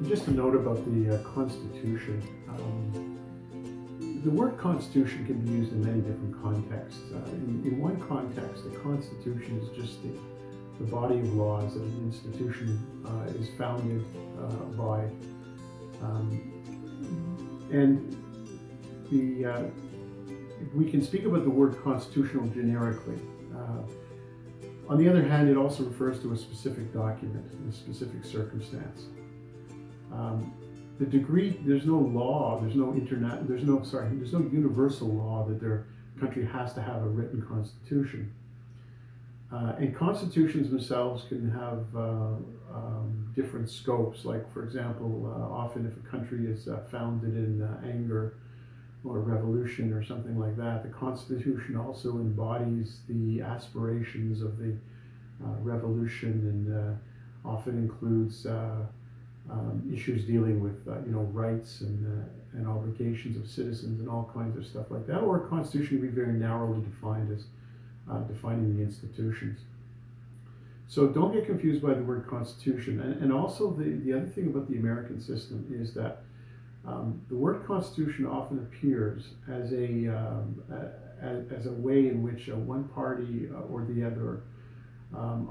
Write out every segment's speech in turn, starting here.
Just a note about the Constitution. The word Constitution can be used in many different contexts. In one context, the Constitution is just the body of laws that an institution is founded by. And we can speak about the word constitutional generically. On the other hand, it also refers to a specific document, a specific circumstance. The degree, there's no law, there's no universal law that their country has to have a written constitution. And constitutions themselves can have different scopes. Like, for example, often if a country is founded in anger or revolution or something like that, the Constitution also embodies the aspirations of the revolution, and often includes issues dealing with rights and obligations of citizens and all kinds of stuff like that. Or a constitution can be very narrowly defined as defining the institutions. So don't get confused by the word constitution. And also the other thing about the American system is that the word constitution often appears as a way in which one party or the other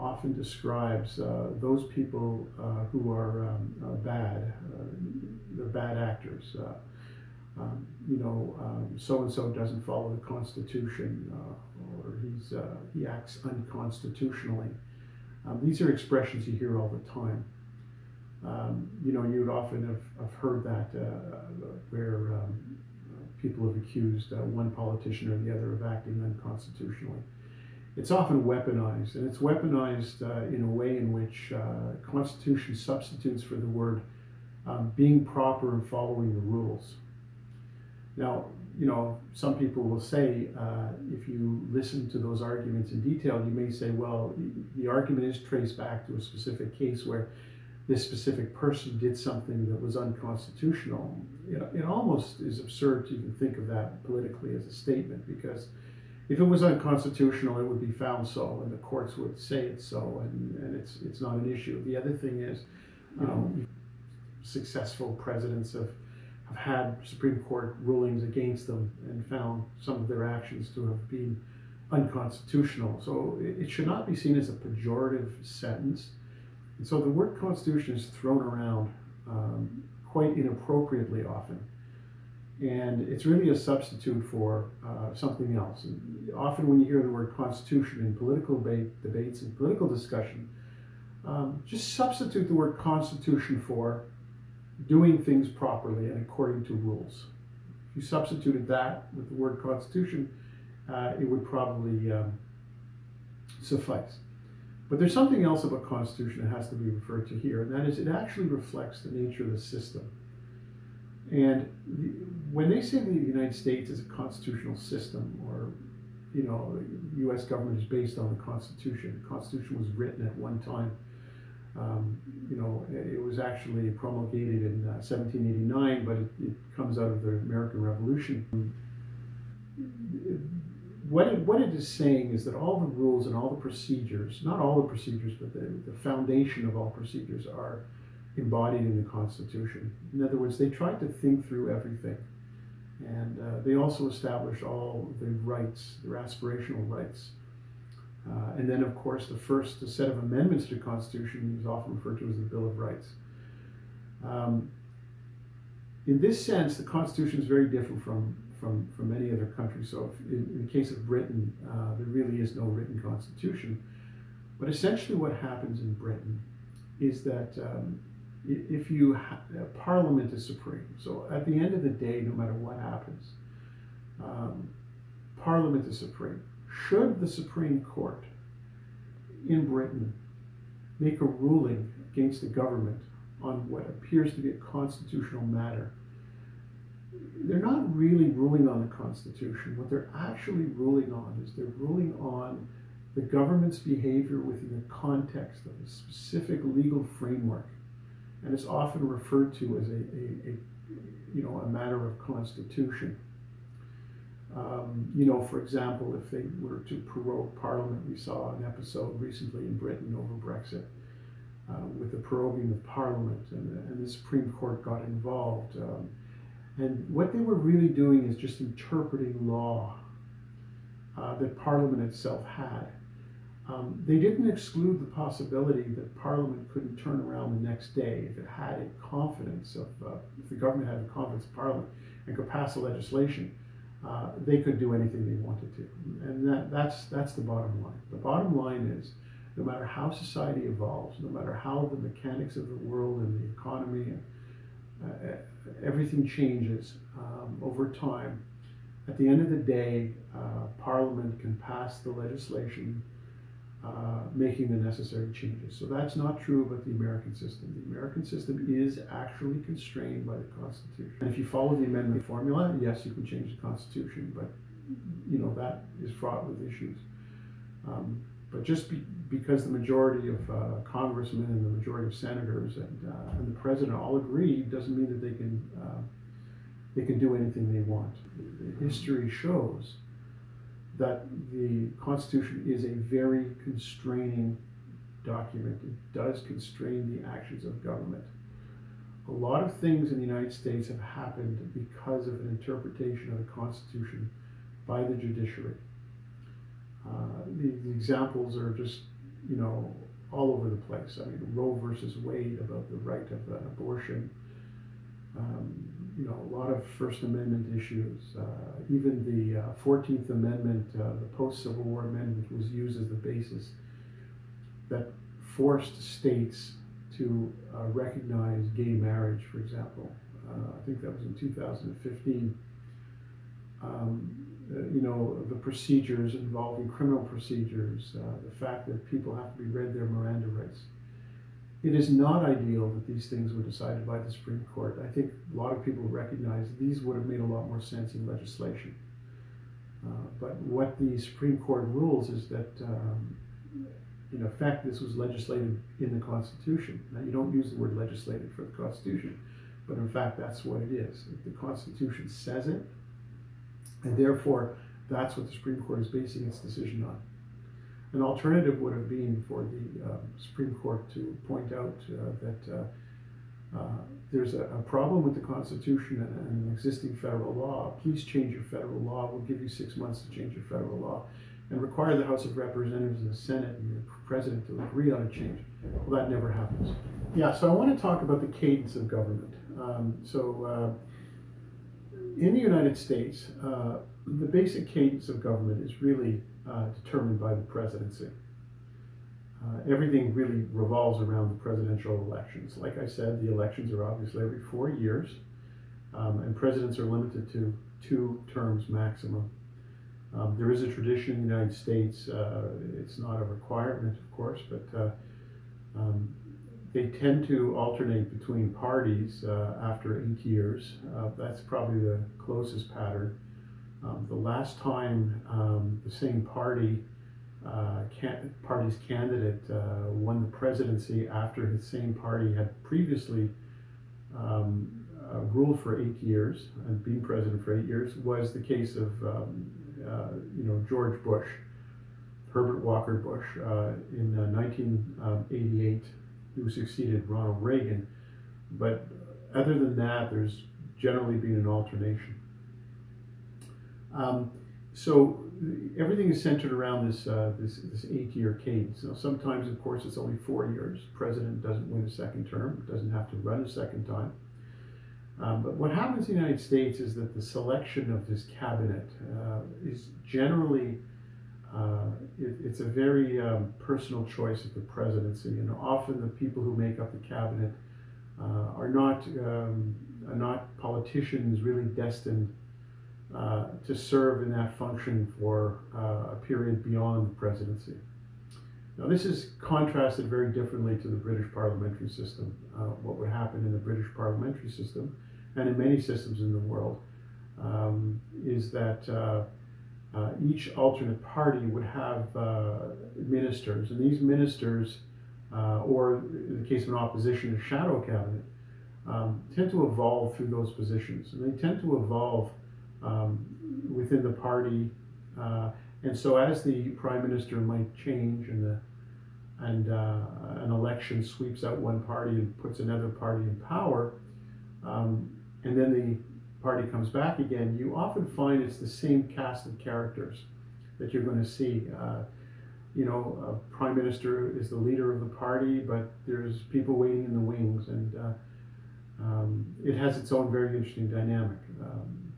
often describes those people who are bad. They're bad actors. So and so doesn't follow the Constitution, or he acts unconstitutionally. These are expressions you hear all the time. You'd often have heard that where people have accused one politician or the other of acting unconstitutionally. It's often weaponized, and it's weaponized in a way in which Constitution substitutes for the word being proper and following the rules. Now, some people will say, if you listen to those arguments in detail, you may say, well, the argument is traced back to a specific case where this specific person did something that was unconstitutional. It almost is absurd to even think of that politically as a statement, because if it was unconstitutional, it would be found so, and the courts would say it's so, and it's not an issue. The other thing is, successful presidents have had Supreme Court rulings against them and found some of their actions to have been unconstitutional. So it should not be seen as a pejorative sentence. And so the word constitution is thrown around quite inappropriately often. And it's really a substitute for something else. And often when you hear the word constitution in political debates and political discussion, just substitute the word constitution for doing things properly and according to rules. If you substituted that with the word constitution, it would probably suffice. But there's something else about constitution that has to be referred to here, and that is it actually reflects the nature of the system. And when they say the United States is a constitutional system, or the U.S. government is based on the Constitution. The Constitution was written at one time. It was actually promulgated in 1789, but it comes out of the American Revolution. What it is saying is that all the rules and all the procedures, not all the procedures, but the foundation of all procedures are embodied in the Constitution. In other words, they tried to think through everything. And they also established all the rights, their aspirational rights. And then, of course, the first set of amendments to the Constitution is often referred to as the Bill of Rights. In this sense, the Constitution is very different from many other countries. So in the case of Britain, there really is no written Constitution. But essentially what happens in Britain is that if Parliament is supreme. So at the end of the day, no matter what happens, Parliament is supreme. Should the Supreme Court in Britain make a ruling against the government on what appears to be a constitutional matter, they're not really ruling on the Constitution. What they're actually ruling on is they're ruling on the government's behavior within the context of a specific legal framework. And it's often referred to as a matter of constitution. For example, if they were to prorogue Parliament, we saw an episode recently in Britain over Brexit. with the proroguing of Parliament, and the Supreme Court got involved. And what they were really doing is just interpreting law that Parliament itself had. They didn't exclude the possibility that Parliament couldn't turn around the next day if it had confidence of, if the government had confidence of Parliament and could pass the legislation. They could do anything they wanted to, and that's the bottom line. The bottom line is, no matter how society evolves, no matter how the mechanics of the world and the economy and everything changes over time, at the end of the day, Parliament can pass the legislation making the necessary changes. So that's not true about the American system. The American system is actually constrained by the Constitution. And if you follow the amendment formula, yes, you can change the Constitution, but you know that is fraught with issues. But just because the majority of congressmen and the majority of senators and the president all agree doesn't mean that they can do anything they want. History shows that the Constitution is a very constraining document. It does constrain the actions of government. A lot of things in the United States have happened because of an interpretation of the Constitution by the judiciary. The examples are just, you know, all over the place. I mean, Roe versus Wade about the right of abortion. You know, a lot of First Amendment issues. Even the 14th Amendment, the post-Civil War amendment, was used as the basis that forced states to recognize gay marriage, for example. I think that was in 2015. You know, the procedures involving criminal procedures, the fact that people have to be read their Miranda rights. It is not ideal that these things were decided by the Supreme Court. I think a lot of people recognize these would have made a lot more sense in legislation. But what the Supreme Court rules is that, in effect, this was legislated in the Constitution. Now, you don't use the word legislated for the Constitution, but in fact, that's what it is. The Constitution says it, and therefore, that's what the Supreme Court is basing its decision on. An alternative would have been for the Supreme Court to point out that there's a problem with the Constitution and existing federal law. Please change your federal law. We'll give you 6 months to change your federal law, and require the House of Representatives and the Senate and the President to agree on a change. Well, that never happens. Yeah, so I want to talk about the cadence of government. In the United States, the basic cadence of government is really determined by the presidency. Everything really revolves around the presidential elections. Like I said, the elections are obviously every 4 years, and presidents are limited to 2 terms maximum. There is a tradition in the United States, it's not a requirement, of course, but they tend to alternate between parties after 8 years. That's probably the closest pattern. The last time the same party's candidate won the presidency after his same party had previously ruled for 8 years and been president for 8 years was the case of George Bush, Herbert Walker Bush, in 1988, who succeeded Ronald Reagan. But other than that, there's generally been an alternation. So everything is centered around this 8-year cadence. Now, sometimes, of course, it's only 4 years. The president doesn't win a second term, doesn't have to run a second time. But what happens in the United States is that the selection of this cabinet is generally, it's a very personal choice of the presidency, and often the people who make up the cabinet are not politicians really destined to serve in that function for a period beyond the presidency. Now, this is contrasted very differently to the British parliamentary system. What would happen in the British parliamentary system, and in many systems in the world, is that each alternate party would have ministers, and these ministers, or in the case of an opposition, a shadow cabinet, tend to evolve through those positions, and they tend to evolve within the party, and so as the prime minister might change and and an election sweeps out one party and puts another party in power, and then the party comes back again, you often find it's the same cast of characters that you're going to see. A prime minister is the leader of the party, but there's people waiting in the wings, and it has its own very interesting dynamic.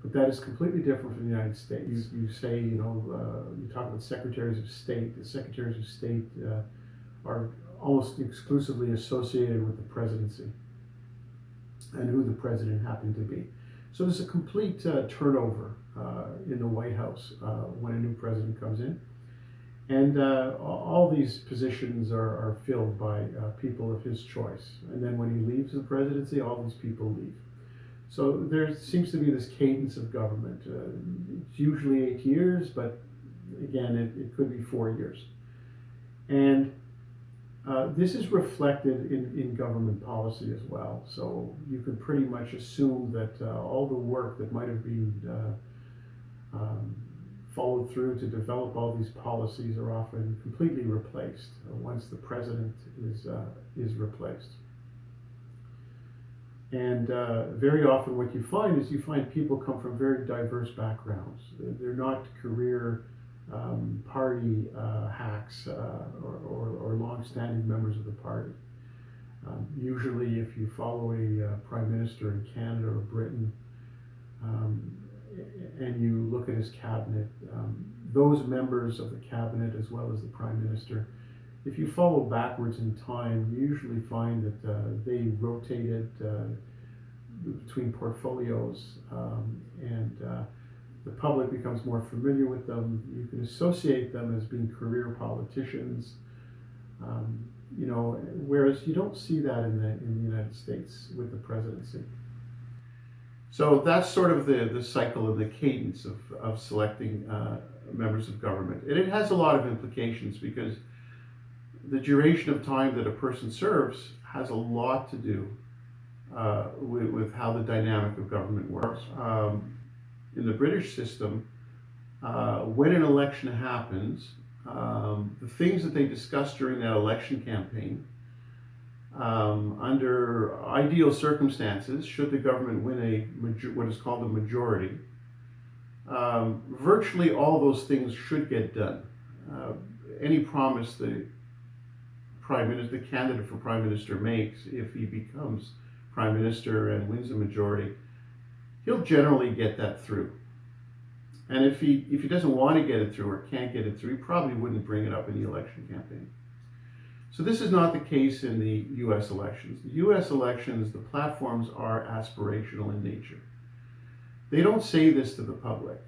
But that is completely different from the United States. You say, you talk about secretaries of state. The secretaries of state are almost exclusively associated with the presidency and who the president happened to be. So there's a complete turnover in the White House when a new president comes in. And all these positions are filled by people of his choice. And then when he leaves the presidency, all these people leave. So there seems to be this cadence of government. It's usually 8 years, but again, it could be 4 years. And this is reflected in government policy as well. So you could pretty much assume that all the work that might have been followed through to develop all these policies are often completely replaced once the president is replaced. And very often what you find is you find people come from very diverse backgrounds. They're not career party hacks or long-standing members of the party. Usually if you follow a prime minister in Canada or Britain, and you look at his cabinet, those members of the cabinet as well as the prime minister, if you follow backwards in time, you usually find that they rotated between portfolios, and the public becomes more familiar with them. You can associate them as being career politicians, whereas you don't see that in the United States with the presidency. So that's sort of the cycle of the cadence of selecting members of government. And it has a lot of implications because the duration of time that a person serves has a lot to do with how the dynamic of government works. In the British system, when an election happens, the things that they discuss during that election campaign, under ideal circumstances, should the government win what is called a majority, virtually all those things should get done. Any promise the candidate for prime minister makes, if he becomes prime minister and wins a majority, he'll generally get that through. And if he doesn't want to get it through or can't get it through, he probably wouldn't bring it up in the election campaign. So this is not the case in the US elections. The US elections, the platforms are aspirational in nature. They don't say this to the public.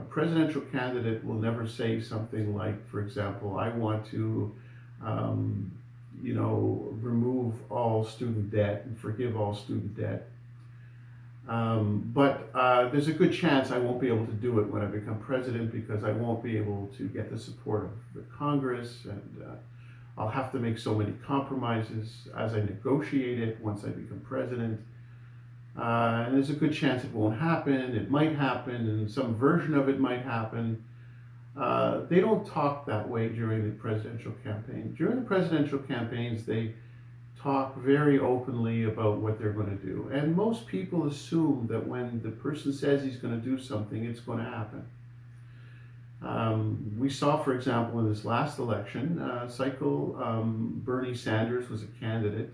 Presidential candidate will never say something like, for example, I want to remove all student debt and forgive all student debt. But there's a good chance I won't be able to do it when I become president because I won't be able to get the support of the Congress, and I'll have to make so many compromises as I negotiate it once I become president. And there's a good chance it won't happen. It might happen, and some version of it might happen. They don't talk that way during the presidential campaign. During the presidential campaigns, they talk very openly about what they're going to do. And most people assume that when the person says he's going to do something, it's going to happen. We saw, for example, in this last election cycle, Bernie Sanders was a candidate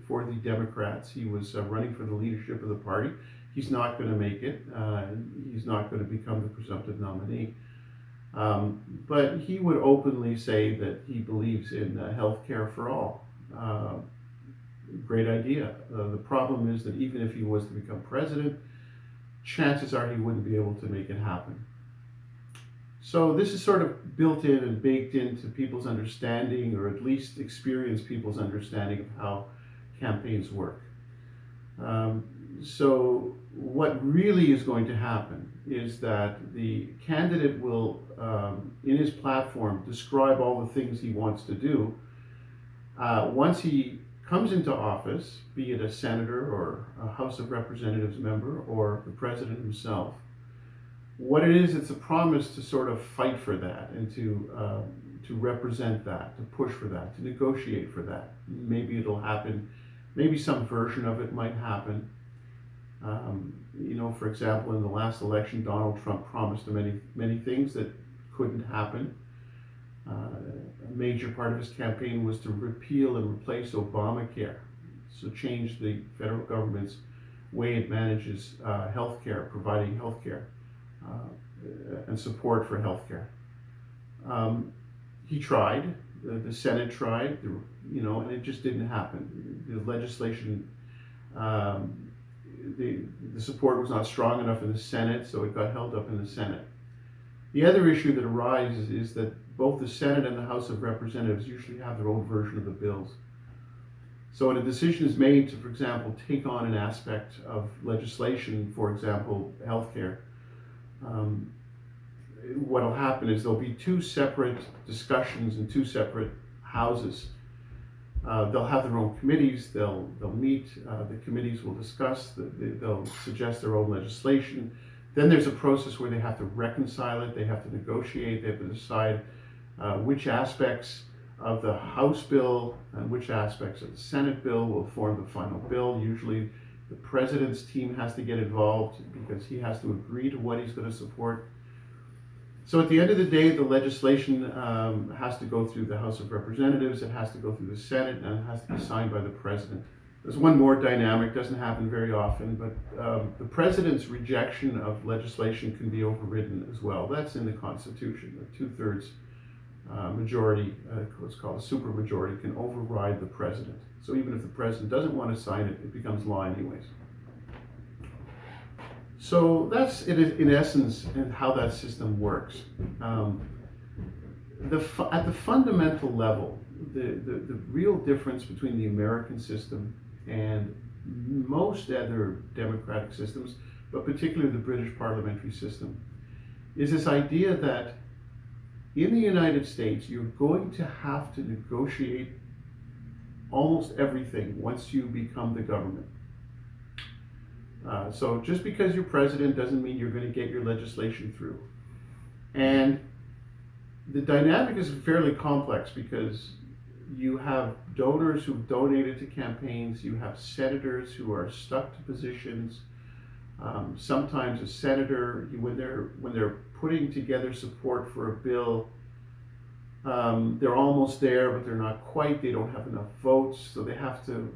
for the Democrats. He was running for the leadership of the party. He's not going to make it. He's not going to become the presumptive nominee. But he would openly say that he believes in health care for all. Great idea. The problem is that even if he was to become president, chances are he wouldn't be able to make it happen. So this is sort of built in and baked into people's understanding, or at least experienced people's understanding of how campaigns work. So what really is going to happen is that the candidate will, in his platform, describe all the things he wants to do. Once he comes into office, be it a senator or a House of Representatives member or the president himself, what it is, it's a promise to sort of fight for that and to to represent that, to push for that, to negotiate for that. Maybe it'll happen, maybe some version of it might happen. For example, in the last election, Donald Trump promised many things that couldn't happen. A major part of his campaign was to repeal and replace Obamacare, so change the federal government's way it manages healthcare, providing healthcare and support for healthcare. He tried, the Senate tried, and it just didn't happen. The legislation, the support was not strong enough in the Senate, so it got held up in the Senate. The other issue that arises is that both the Senate and the House of Representatives usually have their own version of the bills. So when a decision is made to, for example, take on an aspect of legislation, for example, healthcare, what will happen is there'll be two separate discussions in two separate houses. They'll have their own committees, they'll meet, the committees will discuss, they'll suggest their own legislation. Then there's a process where they have to reconcile it, they have to negotiate, they have to decide which aspects of the House bill and which aspects of the Senate bill will form the final bill. Usually the president's team has to get involved because he has to agree to what he's going to support. So at the end of the day, the legislation has to go through the House of Representatives, it has to go through the Senate, and it has to be signed by the president. There's one more dynamic, doesn't happen very often, but the president's rejection of legislation can be overridden as well. That's in the Constitution. A two-thirds majority, what's called a supermajority, can override the president. So even if the president doesn't want to sign it, it becomes law anyways. So that's it in essence and how that system works. At the fundamental level, the real difference between the American system and most other democratic systems, but particularly the British parliamentary system, is this idea that in the United States, you're going to have to negotiate almost everything once you become the government. So just because you're president doesn't mean you're going to get your legislation through. And the dynamic is fairly complex because you have donors who've donated to campaigns, you have senators who are stuck to positions. Sometimes a senator, when they're putting together support for a bill, they're almost there, but they're not quite. They don't have enough votes, so they have to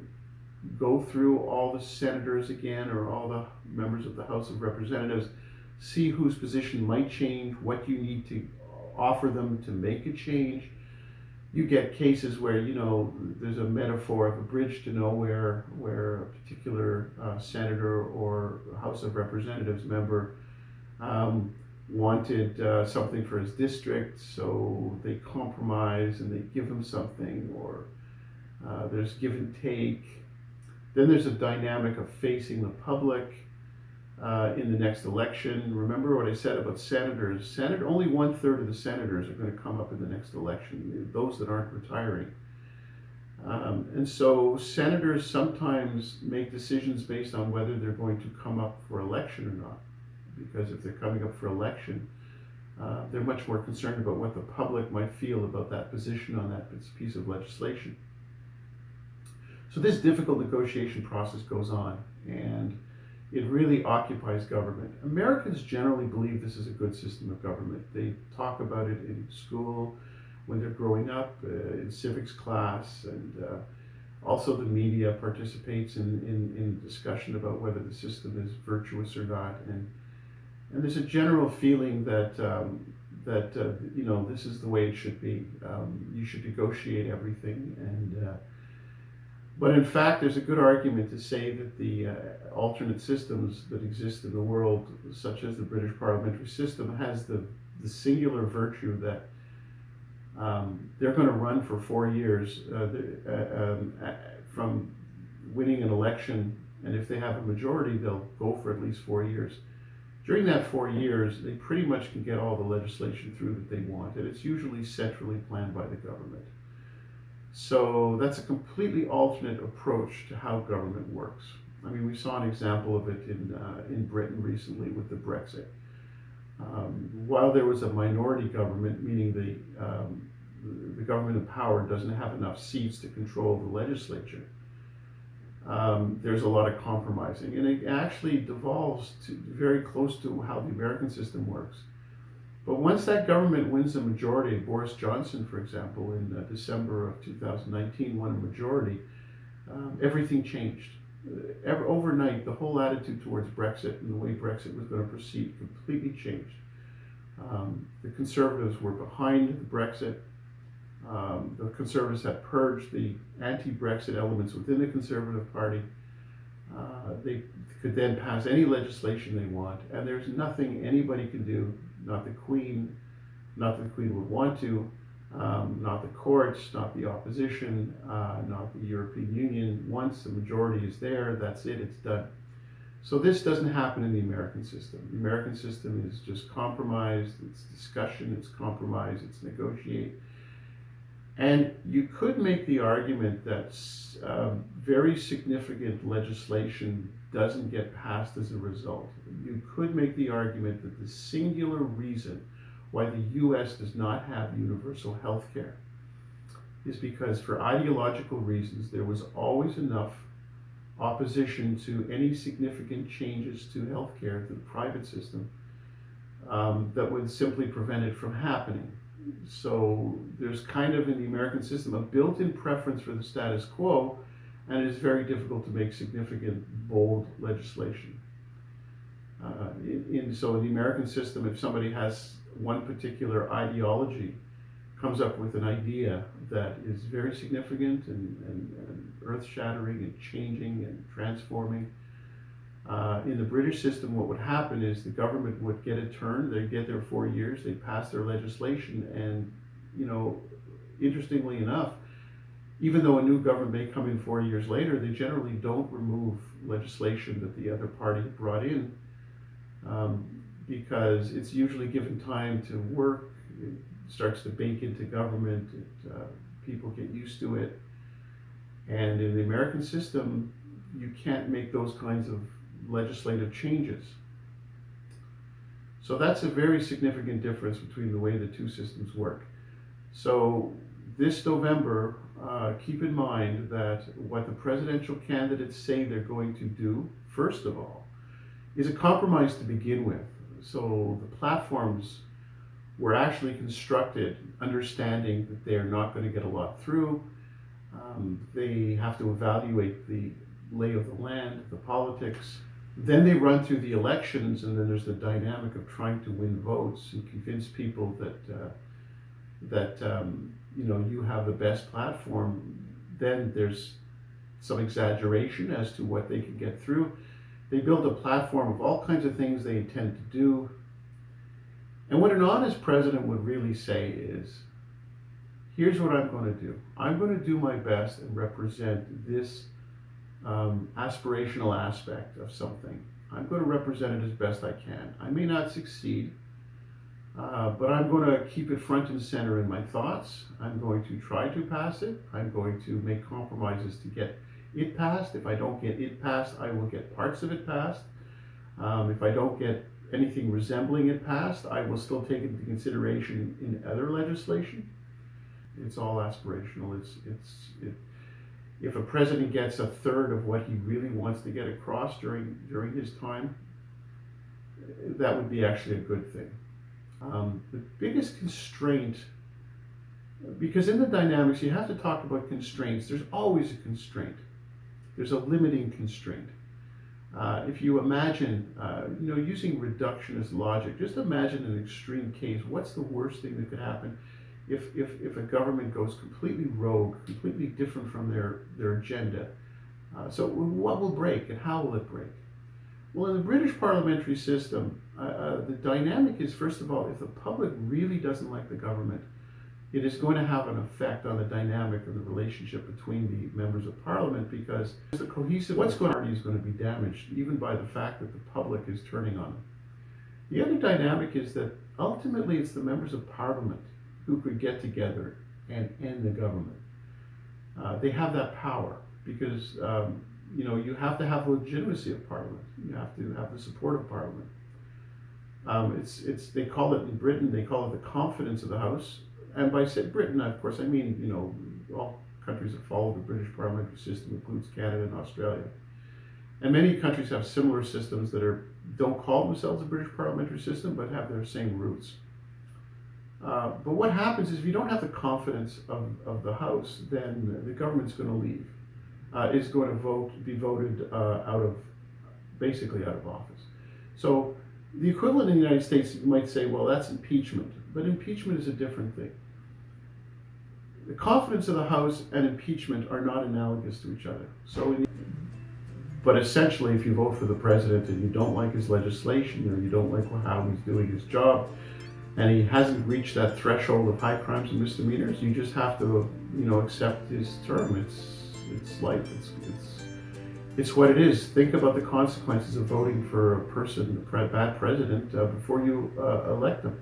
go through all the senators again, or all the members of the House of Representatives, see whose position might change, what you need to offer them to make a change. You get cases where, there's a metaphor of a bridge to nowhere, where a particular senator or House of Representatives member wanted something for his district, so they compromise and they give him something, or there's give and take. Then there's a dynamic of facing the public in the next election. Remember what I said about senators? Only 1/3 of the senators are going to come up in the next election, those that aren't retiring. And so senators sometimes make decisions based on whether they're going to come up for election or not. Because if they're coming up for election, they're much more concerned about what the public might feel about that position on that piece of legislation. So this difficult negotiation process goes on, and it really occupies government. Americans generally believe this is a good system of government. They talk about it in school, when they're growing up, in civics class, and also the media participates in discussion about whether the system is virtuous or not. And there's a general feeling that this is the way it should be. You should negotiate everything, but in fact, there's a good argument to say that the alternate systems that exist in the world, such as the British parliamentary system, has the singular virtue that they're going to run for 4 years from winning an election, and if they have a majority, they'll go for at least 4 years. During that 4 years, they pretty much can get all the legislation through that they want, and it's usually centrally planned by the government. So that's a completely alternate approach to how government works. I mean, we saw an example of it in Britain recently with the Brexit. While there was a minority government, meaning the government in power doesn't have enough seats to control the legislature, there's a lot of compromising, and it actually devolves to very close to how the American system works. But once that government wins a majority, Boris Johnson, for example, in December of 2019 won a majority, everything changed. Overnight, the whole attitude towards Brexit and the way Brexit was going to proceed completely changed. The Conservatives were behind the Brexit. The Conservatives had purged the anti-Brexit elements within the Conservative Party. They could then pass any legislation they want, and there's nothing anybody can do, not the Queen would want to, not the courts, not the opposition, not the European Union. Once the majority is there, that's it, it's done. So this doesn't happen in the American system. The American system is just compromise, it's discussion, it's compromise, it's negotiate. And you could make the argument that very significant legislation doesn't get passed as a result. You could make the argument that the singular reason why the US does not have universal health care is because, for ideological reasons, there was always enough opposition to any significant changes to healthcare, to the private system, that would simply prevent it from happening. So there's kind of, in the American system, a built-in preference for the status quo, and it is very difficult to make significant, bold legislation. So in the American system, if somebody has one particular ideology, comes up with an idea that is very significant and earth-shattering and changing and transforming, in the British system, what would happen is the government would get a turn, they'd get their 4 years, they'd pass their legislation, and, interestingly enough, even though a new government may come in 4 years later, they generally don't remove legislation that the other party brought in, because it's usually given time to work, it starts to bake into government, people get used to it, and in the American system, you can't make those kinds of legislative changes. So that's a very significant difference between the way the two systems work. So this November, keep in mind that what the presidential candidates say they're going to do, first of all, is a compromise to begin with. So the platforms were actually constructed understanding that they are not going to get a lot through. They have to evaluate the lay of the land, the politics. Then they run through the elections, and then there's the dynamic of trying to win votes and convince people that you have the best platform. Then there's some exaggeration as to what they can get through. They build a platform of all kinds of things they intend to do. And what an honest president would really say is, here's what I'm going to do. I'm going to do my best and represent this aspirational aspect of something. I'm going to represent it as best I can. I may not succeed, but I'm going to keep it front and center in my thoughts. I'm going to try to pass it. I'm going to make compromises to get it passed. If I don't get it passed, I will get parts of it passed. If I don't get anything resembling it passed, I will still take it into consideration in other legislation. It's all aspirational. If a president gets a third of what he really wants to get across during his time, that would be actually a good thing. The biggest constraint, because in the dynamics you have to talk about constraints, there's always a constraint. There's a limiting constraint. If you imagine, using reductionist logic, just imagine an extreme case. What's the worst thing that could happen if a government goes completely rogue, completely different from their agenda? So what will break and how will it break? Well, in the British parliamentary system, the dynamic is, first of all, if the public really doesn't like the government, it is going to have an effect on the dynamic of the relationship between the members of parliament, because the cohesive party is going to be damaged even by the fact that the public is turning on them. The other dynamic is that ultimately it's the members of parliament who could get together and end the government. They have that power because you have to have legitimacy of parliament. You have to have the support of parliament. They call it in Britain, they call it the confidence of the House. And by said Britain, of course, I mean, all countries that follow the British parliamentary system, includes Canada and Australia. And many countries have similar systems that don't call themselves a British parliamentary system, but have their same roots. But what happens is if you don't have the confidence of the House, then the government's going to leave. Is going to be voted basically out of office. So the equivalent in the United States, you might say, well, that's impeachment. But impeachment is a different thing. The confidence of the House and impeachment are not analogous to each other. But essentially, if you vote for the president and you don't like his legislation, or you don't like how he's doing his job, and he hasn't reached that threshold of high crimes and misdemeanors, you just have to, accept his term. It's life. It's what it is. Think about the consequences of voting for a bad president, before you elect them.